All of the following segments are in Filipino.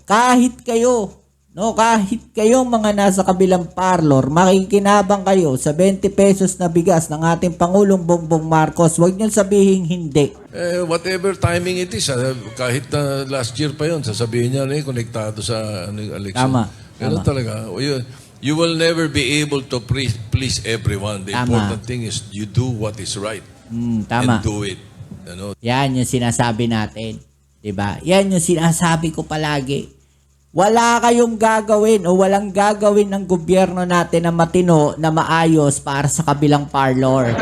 kahit kayo, no, kahit kayong mga nasa kabilang parlor, makikinabang kayo sa 20 pesos na bigas ng ating Pangulong Bongbong Marcos, huwag niyong sabihin hindi. Whatever timing it is, kahit last year pa yun, sasabihin niya konektado sa election. Tama. Pero talaga, you will never be able to please everyone. The important thing is you do what is right. Tama. And do it. Ano? Yan yung sinasabi natin. Diba? Yan yung sinasabi ko palagi. Wala kayong gagawin o walang gagawin ng gobyerno natin na matino, na maayos para sa kabilang parlor.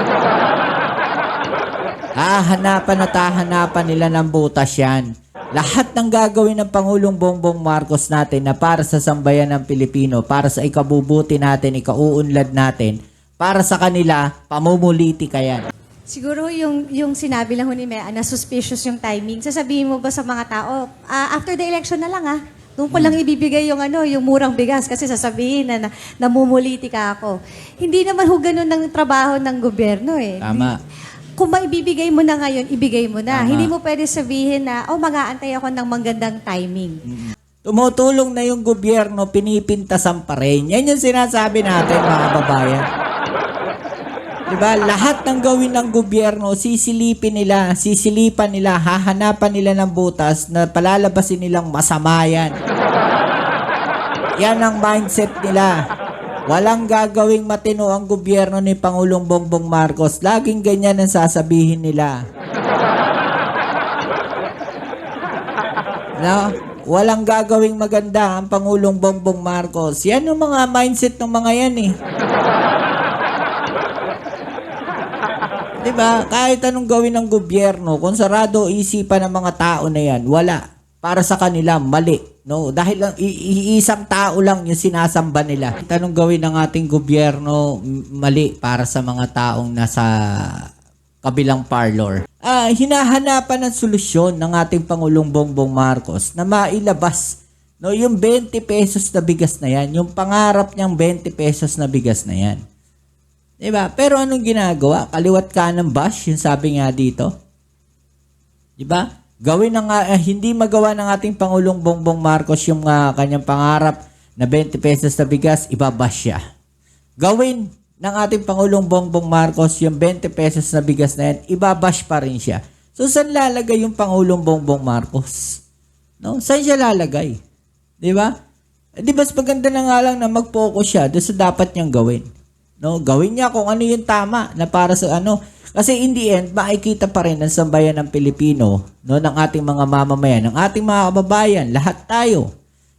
Hahanapan nila ng butas yan. Lahat ng gagawin ng Pangulong Bongbong Marcos natin na para sa sambayan ng Pilipino, para sa ikabubuti natin, ikauunlad natin, para sa kanila, pamumulitika yan. Siguro yung sinabi lang ni Mea na suspicious yung timing. Sasabihin mo ba sa mga tao, after the election na lang doon ko lang ibibigay yung yung murang bigas kasi sasabihin na namumulitika ako. Hindi naman ho ganun ng trabaho ng gobyerno eh. Tama. Kung maibibigay mo na ngayon, ibigay mo na. Tama. Hindi mo pwede sabihin na, mag-aantay ako ng magandang timing. Tumutulong na yung gobyerno, pinipintasan pa rin. Yan yung sinasabi natin, mga babayan. Diba? Lahat ng gawin ng gobyerno, sisilipan nila, hahanapan nila ng butas na palalabasin nilang masama yan. Yan ang mindset nila. Walang gagawing matino ang gobyerno ni Pangulong Bongbong Marcos. Laging ganyan ang sasabihin nila. No? Walang gagawing maganda ang Pangulong Bongbong Marcos. Yan yung mga mindset ng mga yan eh. Diba? Kahit anong gawin ng gobyerno, kung sarado isipan ng mga tao na yan, wala. Para sa kanila, mali. No? Dahil lang, iisang tao lang yung sinasamba nila. Kahit anong gawin ng ating gobyerno, mali para sa mga taong nasa kabilang parlor. Hinahanapan ng solusyon ng ating Pangulong Bongbong Marcos na mailabas yung 20 pesos na bigas na yan, yung pangarap niyang 20 pesos na bigas na yan. Diba? Pero anong ginagawa? Kaliwat kanan bash, yung sabi nga dito. Diba? Gawin hindi magawa ng ating Pangulong Bongbong Marcos yung kanyang pangarap na 20 pesos na bigas, ibabash siya. Gawin ng ating Pangulong Bongbong Marcos yung 20 pesos na bigas na yan, ibabash pa rin siya. So, saan lalagay yung Pangulong Bongbong Marcos? No? Saan siya lalagay? Diba? Di ba, maganda na nga lang na mag-focus siya doon sa dapat niyang gawin. No, gawin niya kung ano yung tama na para sa kasi in the end makikita pa rin ng sambayan ng Pilipino, no, ng ating mga mamamayan, ng ating mga kababayan, lahat tayo.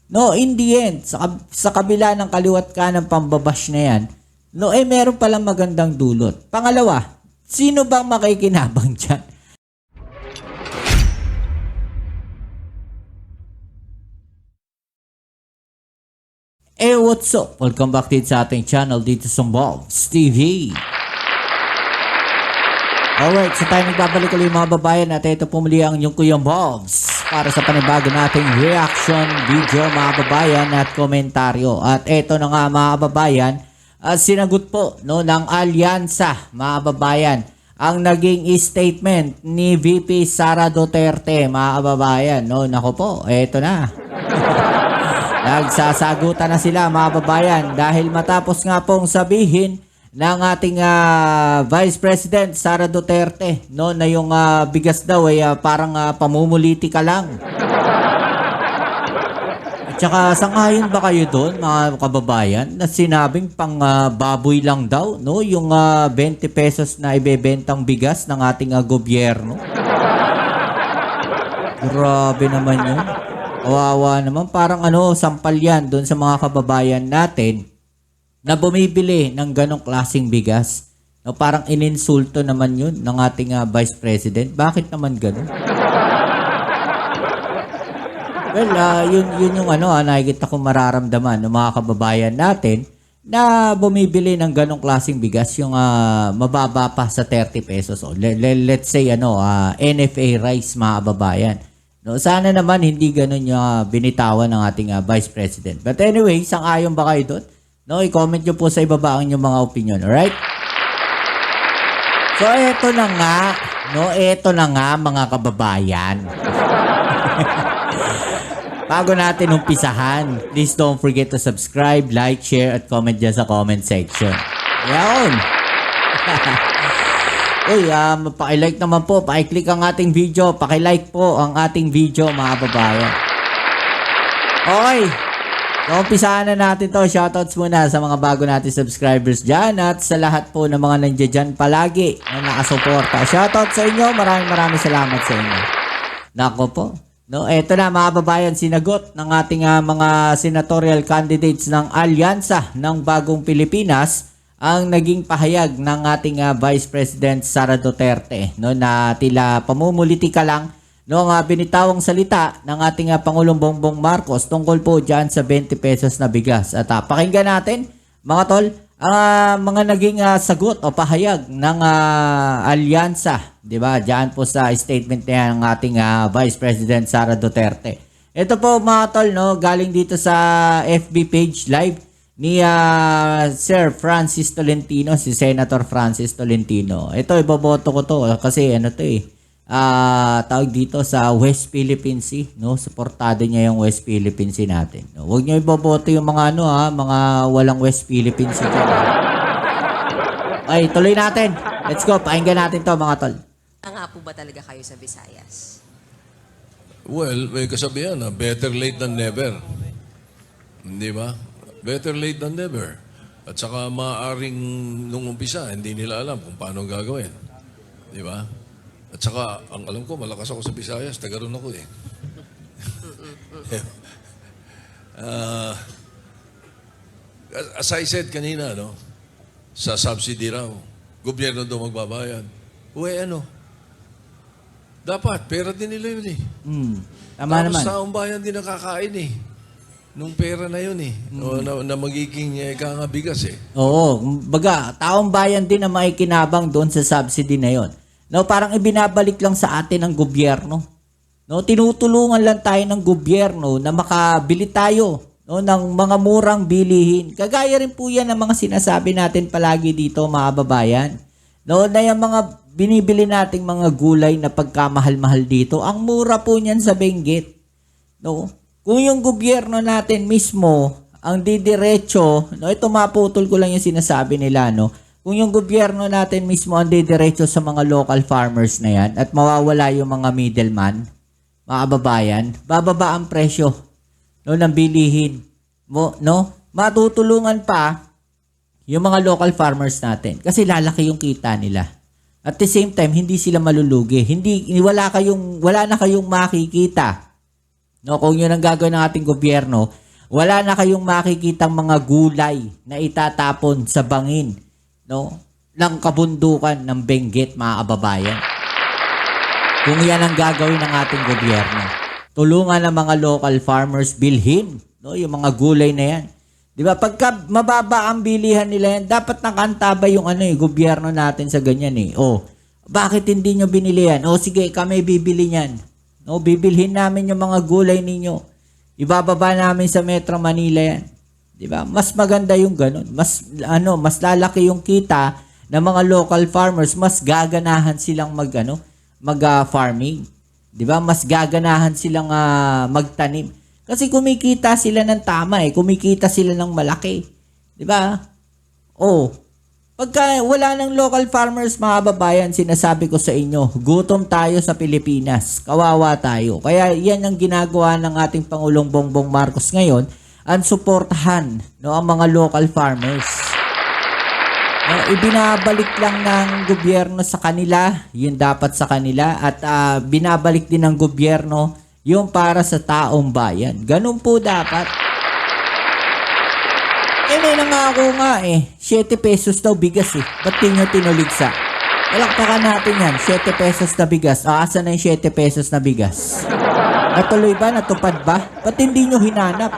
No, in the end sa kabila ng kaliwat kanan pambabash na yan, no, meron palang magandang dulot. Pangalawa, sino bang makikinabang diyan? What's up? Welcome back dito sa ating channel dito sa Bobs TV. Alright, so tayo nagbabalik ulit mga babayan at ito pumuli ang inyong Kuya Bobs para sa panibago nating reaction video mga babayan at komentaryo. At ito na nga mga babayan, sinagot po ng alyansa mga babayan ang naging statement ni VP Sara Duterte mga babayan. No, nako po, ito na. Nagsasagutan na sila mga babayan dahil matapos nga pong sabihin ng ating Vice President Sara Duterte na yung bigas daw ay parang pamumulitika lang. At saka sangayon ba kayo doon mga kababayan na sinabing pang baboy lang daw yung 20 pesos na ibebentang bigas ng ating gobyerno? Grabe naman yun. Kawawa naman, parang sampal yan doon sa mga kababayan natin na bumibili ng ganong klaseng bigas. No, parang ininsulto naman yun ng ating Vice President. Bakit naman ganon? Well, yun yung nakikita kong mararamdaman ng mga kababayan natin na bumibili ng ganong klaseng bigas, yung mababa pa sa 30 pesos. O, let's say NFA rice mga kababayan. No, sana naman hindi ganun yung binitawan ng ating Vice President. But anyway, sang-ayon ba kayo doon? No, i-comment nyo po sa ibaba ang inyong mga opinion, alright? So, eto na nga mga kababayan. bago natin umpisahan, please don't forget to subscribe, like, share, at comment dyan sa comment section. Yan. Uy, paki-like naman po, paki-click ang ating video, paki-like po ang ating video mga babayan. Okay, so umpisahan na natin to. Shoutouts muna sa mga bago natin subscribers dyan at sa lahat po ng mga nandiyan dyan palagi na nakasuporta. Shoutout sa inyo, maraming salamat sa inyo. Nako po. No, eto na mga babayan, sinagot ng ating mga senatorial candidates ng Alyansa ng Bagong Pilipinas ang naging pahayag ng ating Vice President Sara Duterte, no, na tila pamumulitika lang no, binitawang salita ng ating Pangulong Bongbong Marcos tungkol po dyan sa 20 pesos na bigas. At pakinggan natin mga tol ang mga naging sagot o pahayag ng alyansa, di ba? Diyan po sa statement niya ng ating Vice President Sara Duterte. Ito po mga tol, no, galing dito sa FB page live ni Sir Francis Tolentino, si Senator Francis Tolentino. Ito, iboboto ko to kasi ano to tawag dito sa West Philippine Sea, no? Suportado niya yung West Philippine Sea natin. No? Huwag niyo iboboto yung mga mga walang West Philippine Sea. Ay, tuloy natin. Let's go. Pakinggan natin to mga tol. Nga po ba talaga kayo sa Visayas? Well, may kasabihan na better late than never. Hindi ba? Better late than never. At saka maaaring nung umpisa, hindi nila alam kung paano gagawin. Di ba? At saka, ang alam ko, malakas ako sa Visayas. Taga ron ako eh. As I said kanina, no? Sa subsidy raw, gobyerno daw magbabayad. Uwe, ano? Dapat, pera din nila yun eh. Tama Tapos naman. taong bayan din nakakain eh. Nung pera na yun eh. O, na magiging kangabigas eh. Oo, baga, taong bayan din na makikinabang doon sa subsidy na yon. No, parang ibinabalik lang sa atin ng gobyerno. No, tinutulungan lang tayo ng gobyerno na makabili tayo, no, ng mga murang bilihin. Kagaya rin po yan ng mga sinasabi natin palagi dito, mga babayan. No, na yung mga binibili nating mga gulay na pagkamahal-mahal dito, ang mura po niyan sa Benguet. No, kung yung gobyerno natin mismo ang didiretso, no, ito maputol ko lang yung sinasabi nila, no. Kung yung gobyerno natin mismo ang didiretso sa mga local farmers na yan at mawawala yung mga middleman, mga babayan, bababa ang presyo, no, ng bilihin mo, no? Matutulungan pa yung mga local farmers natin kasi lalaki yung kita nila. At the same time, hindi sila malulugi. Wala na kayong makikita. No, kung yun ang gagawin ng ating gobyerno, wala na kayong makikitang mga gulay na itatapon sa bangin, no, ng kabundukan ng Benguet, mga kababayan. Kung yan ang gagawin ng ating gobyerno, tulungan ng mga local farmers bilhin, no, yung mga gulay na yan. Di ba? Pagka mababa ang bilihan nila yan, dapat nakantaba yung gobyerno natin sa ganyan eh. Oh, bakit hindi nyo binili yan? Oh, sige, kami bibili niyan. No, bibilhin namin yung mga gulay ninyo. Ibababa namin sa Metro Manila yan. 'Di ba? Mas maganda yung ganun. Mas lalaki yung kita ng mga local farmers, mas gaganahan silang mag-farming. 'Di ba? Mas gaganahan silang magtanim. Kasi kumikita sila ng tama eh. Kumikita sila ng malaki. 'Di ba? Oh, pagka wala ng local farmers, mga babayan, sinasabi ko sa inyo, gutom tayo sa Pilipinas. Kawawa tayo. Kaya yan ang ginagawa ng ating Pangulong Bongbong Marcos ngayon, ang suportahan, no, ang mga local farmers. No, ibinabalik lang ng gobyerno sa kanila, yun dapat sa kanila, at binabalik din ng gobyerno yung para sa taong bayan. Ganun po dapat. May nangako nga 7 pesos daw bigas eh. Ba't di nyo tinuligsa? Palakpakan natin yan, 7 pesos na bigas. Asan na yung 7 pesos na bigas? Natuloy ba? Natupad ba? Ba't hindi nyo hinanap?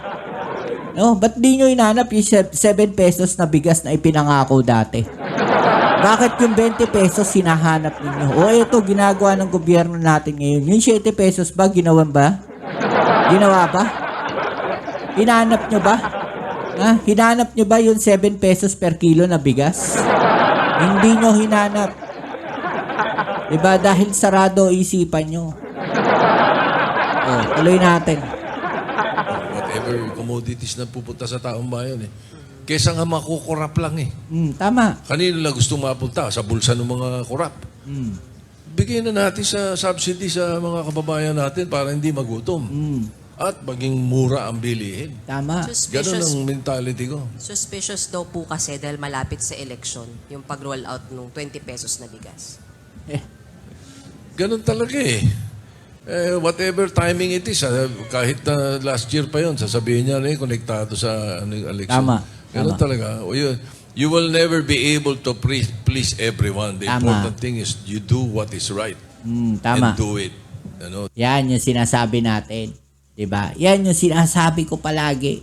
No? Ba't di nyo hinanap yung 7 pesos na bigas na ipinangako dati? Bakit yung 20 pesos hinahanap ninyo? O ito, ginagawa ng gobyerno natin ngayon. Yung 7 pesos ba, ginawa ba? Ginawa ba? Hinanap nyo ba? Hinanap nyo ba yung 7 pesos per kilo na bigas? Hindi nyo hinanap. Diba? Dahil sarado isipan nyo. Oh, tuloy natin. whatever commodities na pupunta sa taong bayan eh. Kesa nga makukurap lang eh. Tama. Kanino lang gusto mapunta? Sa bulsa ng mga kurap. Bigyan na natin sa subsidy sa mga kababayan natin para hindi magutom. At maging mura ang bilihin. Tama. Ganun ang mentality ko. Suspicious daw po kasi dahil malapit sa election yung pag-roll out ng 20 pesos na bigas. Ganun talaga eh. Whatever timing it is, kahit na last year pa yon, sasabihin niya na konektado sa election. Tama. Ganun Tama. talaga. You will never be able to please everyone. The Tama. important thing is you do what is right. Tama. And do it. Ano? Yan yung sinasabi natin. Diba? Yan yung sinasabi ko palagi.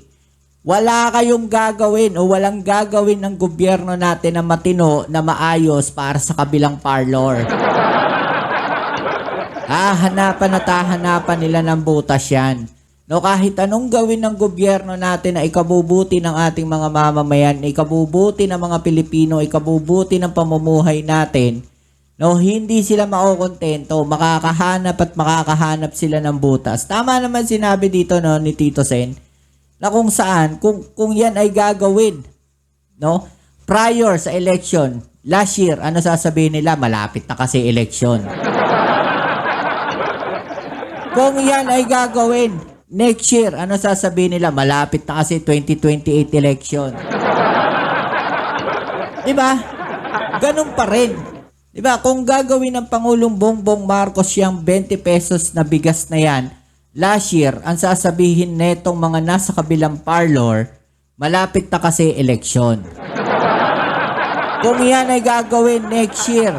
Wala kayong gagawin o walang gagawin ng gobyerno natin na matino, na maayos para sa kabilang parlor. Hahanapan at hahanapan nila ng butas yan. No, kahit anong gawin ng gobyerno natin na ikabubuti ng ating mga mamamayan, ikabubuti ng mga Pilipino, ikabubuti ng pamumuhay natin, no, hindi sila makokontento, makakahanap sila ng butas. Tama naman sinabi dito no ni Tito Sen na kung saan kung yan ay gagawin, no, prior sa election, last year, ano sasabihin nila? Malapit na kasi election. Kung yan ay gagawin next year, ano sasabihin nila? Malapit na kasi 2028 election. Diba? Ganun pa rin. Diba? Kung gagawin ng Pangulong Bongbong Marcos yung 20 pesos na bigas na yan, last year, ang sasabihin netong mga nasa kabilang parlor, malapit na kasi eleksyon. Kung yan ay gagawin next year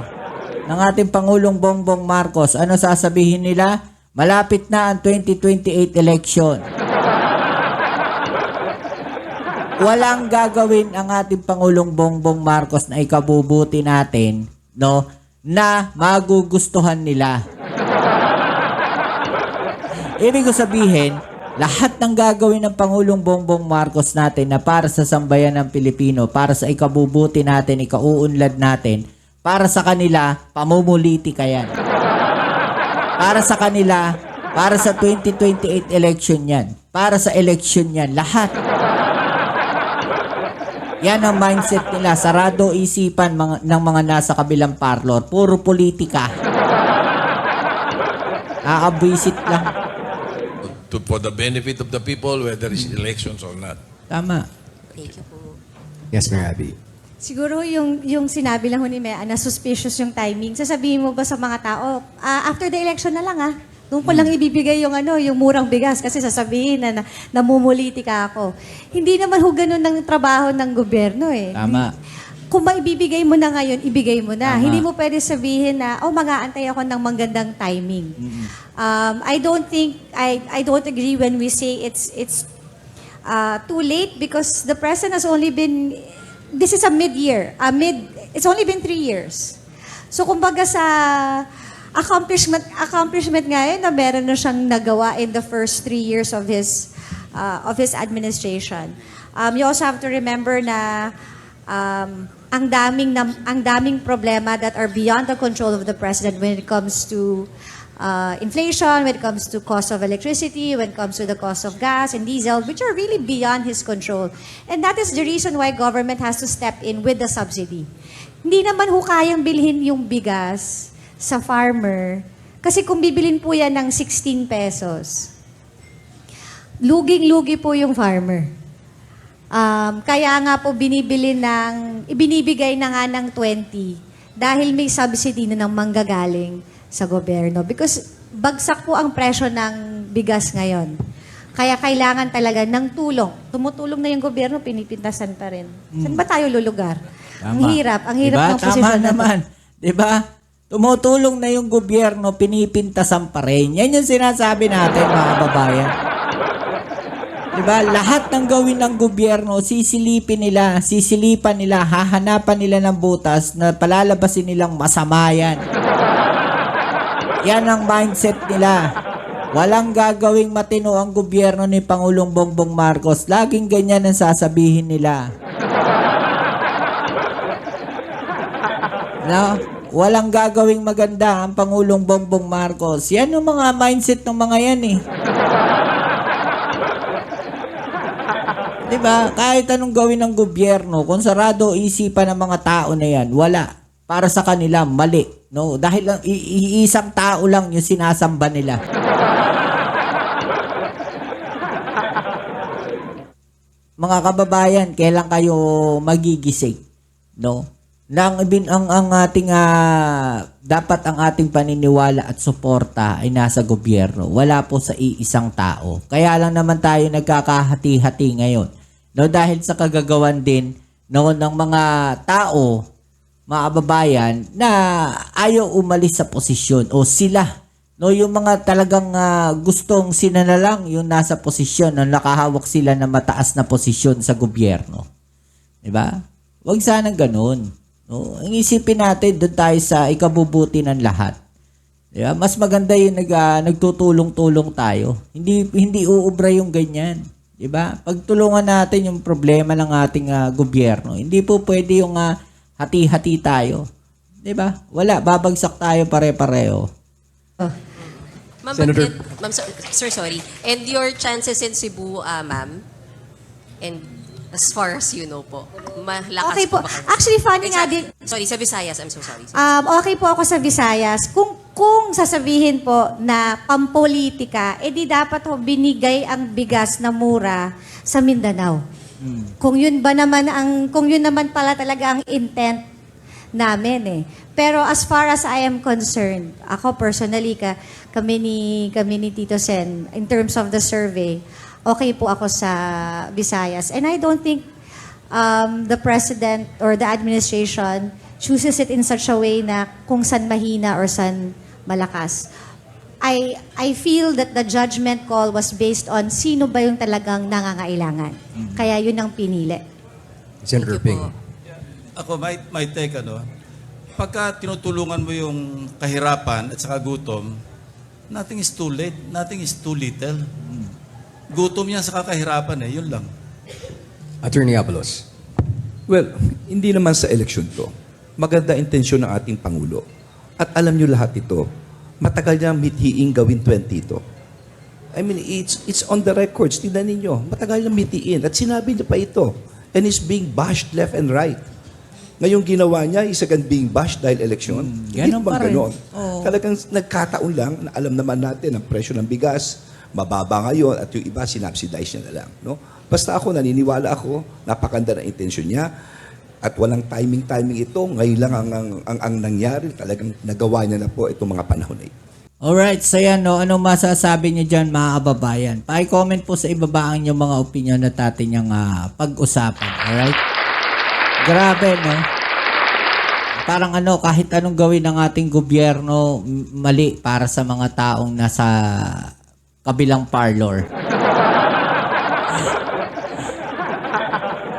ng ating Pangulong Bongbong Marcos, ano sasabihin nila? Malapit na ang 2028 election. Walang gagawin ang ating Pangulong Bongbong Marcos na ikabubuti natin, no, na magugustuhan nila. Ibig ko sabihin, lahat ng gagawin ng Pangulong Bongbong Marcos natin na para sa sambayan ng Pilipino, para sa ikabubuti natin, ikauunlad natin, para sa kanila, pamumulitika yan. Para sa kanila, para sa 2028 election yan. Para sa election yan. Lahat. Yan ang mindset nila. Sarado isipan ng mga nasa kabilang parlor. Puro politika. Nakabwisit lang. For the benefit of the people, whether it's elections or not. Tama. Thank you po. Yes, Mayor Abby. Siguro yung sinabi lang ho ni Mea na suspicious yung timing. Sasabihin mo ba sa mga tao, after the election na lang doon ko lang ibibigay yung yung murang bigas kasi sasabihin na namumulitika ako. Hindi naman ho ganun ng trabaho ng gobyerno eh. Tama. Kung maibibigay mo na ngayon, ibigay mo na. Tama. Hindi mo pwede sabihin na, mag-aantay ako ng magandang timing. I don't agree when we say it's too late because the president has only been, this is a mid-year. It's only been 3 years. So kumbaga sa accomplishment ngayon na meron na siyang nagawa in the first 3 years of his administration. You also have to remember na ang daming problema that are beyond the control of the president when it comes to inflation, when it comes to cost of electricity, when it comes to the cost of gas and diesel, which are really beyond his control. And that is the reason why government has to step in with the subsidy. Hindi naman ho kayang bilhin yung bigas sa farmer kasi kung bibilin po yan ng 16 pesos, luging-lugi po yung farmer. Kaya nga po ibinibigay na nga ng 20 dahil may subsidy na ng manggagaling sa gobyerno. Because bagsak po ang presyo ng bigas ngayon. Kaya kailangan talaga ng tulong. Tumutulong na yung gobyerno, pinipintasan pa rin. Saan ba tayo lulugar? Tama. Ang hirap Diba? ng posisyon Tama naman. Diba? Tumutulong na yung gobyerno, pinipintasan pa rin. Yan yung sinasabi natin, mga kababayan. Diba? Lahat ng gawin ng gobyerno, sisilipan nila, hahanapan nila ng butas na palalabasin nilang masama yan. Yan ang mindset nila. Walang gagawing matino ang gobyerno ni Pangulong Bongbong Marcos. Laging ganyan ang sasabihin nila. No? Walang gagawing maganda ang Pangulong Bongbong Marcos. Yan yung mga mindset ng mga yan eh. Diba? Kahit anong gawin ng gobyerno, kung sarado isipan ng mga tao na yan, wala. Para sa kanila, mali. No? Dahil lang, iisang tao lang yung sinasamba nila. Mga kababayan, kailan kayo magigising? No? Ang ating dapat ang ating paniniwala at suporta ay nasa gobyerno. Wala po sa iisang tao. Kaya lang naman tayo nagkakahati-hati ngayon. No, dahil sa kagagawan din ng mga tao, mga kababayan, na ayaw umalis sa posisyon o sila. No, yung mga talagang gustong sila na lang yung nasa posisyon, na nakahawak sila ng mataas na posisyon sa gobyerno. 'Di ba? Huwag sanang ganoon. No, ang isipin natin doon tayo sa ikabubuti ng lahat. 'Di ba? Mas maganda yung nagtutulong-tulong tayo. Hindi uubra yung ganyan. 'Di ba? Pagtulungan natin yung problema ng ating gobyerno. Hindi po pwede yung hati-hati tayo. 'Di ba? Wala, babagsak tayo pare-pareho. Ma'am, Senator- sir, sorry. And your chances in Cebu, ma'am? And as far as you know po, malakas Okay po. ba kayo? Actually, funny nga din. Sorry, sa Visayas. I'm so sorry. Okay po ako sa Visayas. Kung sasabihin po na pampolitika, edi dapat ho binigay ang bigas na mura sa Mindanao. Kung yun naman pala talaga ang intent namin eh. Pero as far as I am concerned, ako personally, kami ni Tito Sen, in terms of the survey, okay po ako sa Visayas. And I don't think the president or the administration chooses it in such a way na kung san mahina or san malakas. I feel that the judgment call was based on sino ba yung talagang nangangailangan. Kaya yun ang pinili. Senator Ping. Ako, my take, pagka tinutulungan mo yung kahirapan at saka gutom, nothing is too late, nothing is too little. Gutom yan sa kakahirapan yun lang. Attorney Abalos. Well, hindi naman sa eleksyon to. Maganda intensyon ng ating Pangulo. At alam nyo lahat ito, matagal niyang mithiing gawin 20 ito. I mean, it's on the records. Tignan ninyo, matagal niyang mithiin. At sinabi niya pa ito. And it's being bashed left and right. Ngayong ginawa niya, is again being bashed dahil eleksyon. Hindi Ganun bang pa rin. ganon? Oo. Talagang nagkataon lang na alam naman natin ang presyo ng bigas, mababa ngayon at yung iba sinubsidize niya na lang. No? Basta ako, naniniwala ako, napakanda ng intensyon niya at walang timing ito. Ngayon lang ang nangyari, talagang nagawa niya na po itong mga panahon na ito. Alright, so yan, no? Anong masasabi niyo dyan, mga kababayan? Pa-comment po sa ibaba ang inyong mga opinion na atin niyang pag-usapan. Alright? Grabe, no? Parang kahit anong gawin ng ating gobyerno, mali para sa mga taong nasa kabilang parlor.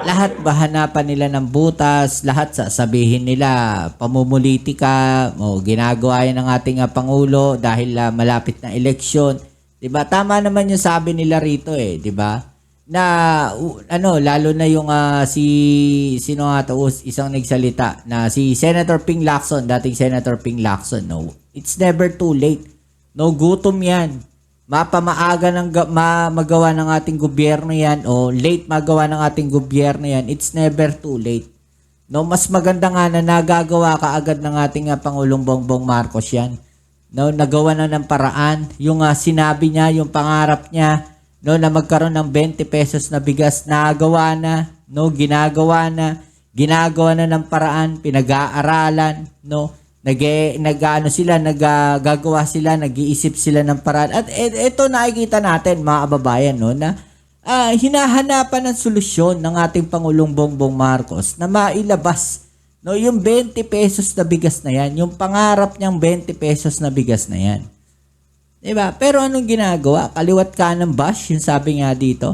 Lahat ba hanapan nila ng butas, lahat sasabihin nila pamumulitika, ginagawa yan ng ating Pangulo dahil malapit na eleksyon. 'Di ba? Tama naman yung sabi nila rito 'di ba? Na lalo na yung sino nga to, isang nagsalita na si Senator Ping Lacson, dating Senator Ping Lacson, no, it's never too late. No, gutom yan. Mapamaaga magawa ng ating gobyerno yan o late magawa ng ating gobyerno yan, it's never too late. No, mas maganda nga na nagagawa kaagad ng ating Pangulong Bongbong Marcos yan. No, nagawa na ng paraan, yung sinabi niya, yung pangarap niya, no, na magkaroon ng 20 pesos na bigas, nagawa na, no, ginagawa na ng paraan, pinag-aaralan, no, nagagawa sila, nag-iisip sila ng paraan. At ito nakikita natin, mga kababayan, no, na hinahanapan ng solusyon ng ating Pangulong Bongbong Marcos na mailabas, no, yung 20 pesos na bigas na yan, yung pangarap niyang 20 pesos na bigas na yan. Diba? Pero anong ginagawa? Kaliwat kanang bash, yung sabi nga dito.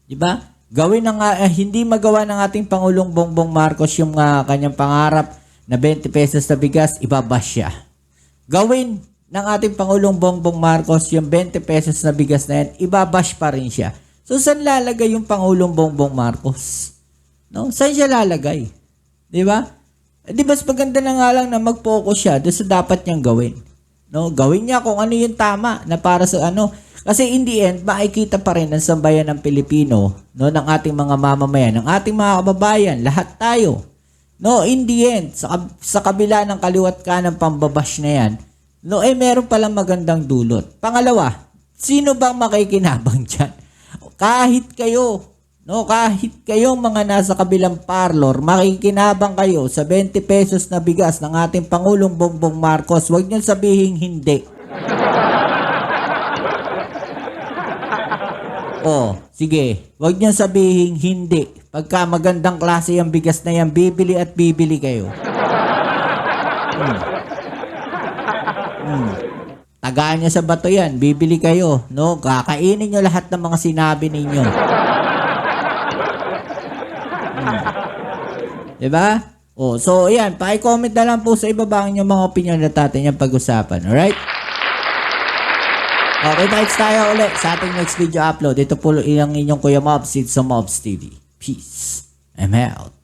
Diba? Hindi magawa ng ating Pangulong Bongbong Marcos yung kanyang pangarap na 20 pesos na bigas, ibabash siya. Gawin ng ating Pangulong Bongbong Marcos yung 20 pesos na bigas na yan, ibabash pa rin siya. So, saan lalagay yung Pangulong Bongbong Marcos? No? Saan siya lalagay? Diba? Di ba, maganda na nga lang na mag-focus siya doon sa dapat niyang gawin. No, gawin niya kung ano yung tama na para sa Kasi in the end, makikita pa rin ng sambayan ng Pilipino, no, ng ating mga mamamayan, ng ating mga kababayan, lahat tayo. No, in the end, sa kabila ng kaliwat ka ng pambabash na yan, no, meron palang magandang dulot. Pangalawa, sino bang makikinabang dyan? Kahit kayo, no, kahit kayong mga nasa kabilang parlor, makikinabang kayo sa 20 pesos na bigas ng ating Pangulong Bongbong Marcos, huwag niyo sabihin hindi. Oh, sige. Huwag niyo sabihin hindi. Pagka magandang klase yung bigas na yan, bibili at bibili kayo. Tagaan niyo sa bato yan, bibili kayo. No? Kakainin niyo lahat ng mga sinabi ninyo. Diba? Oh, so yan, paki-comment na lang po sa ibaba ang inyong mga opinion na natin yung pag-usapan. Alright? Okay, next tayo ulit sa ating next video upload. Ito po ilang inyong Kuya Mobs, it's sa Mobs TV. Peace. I'm out.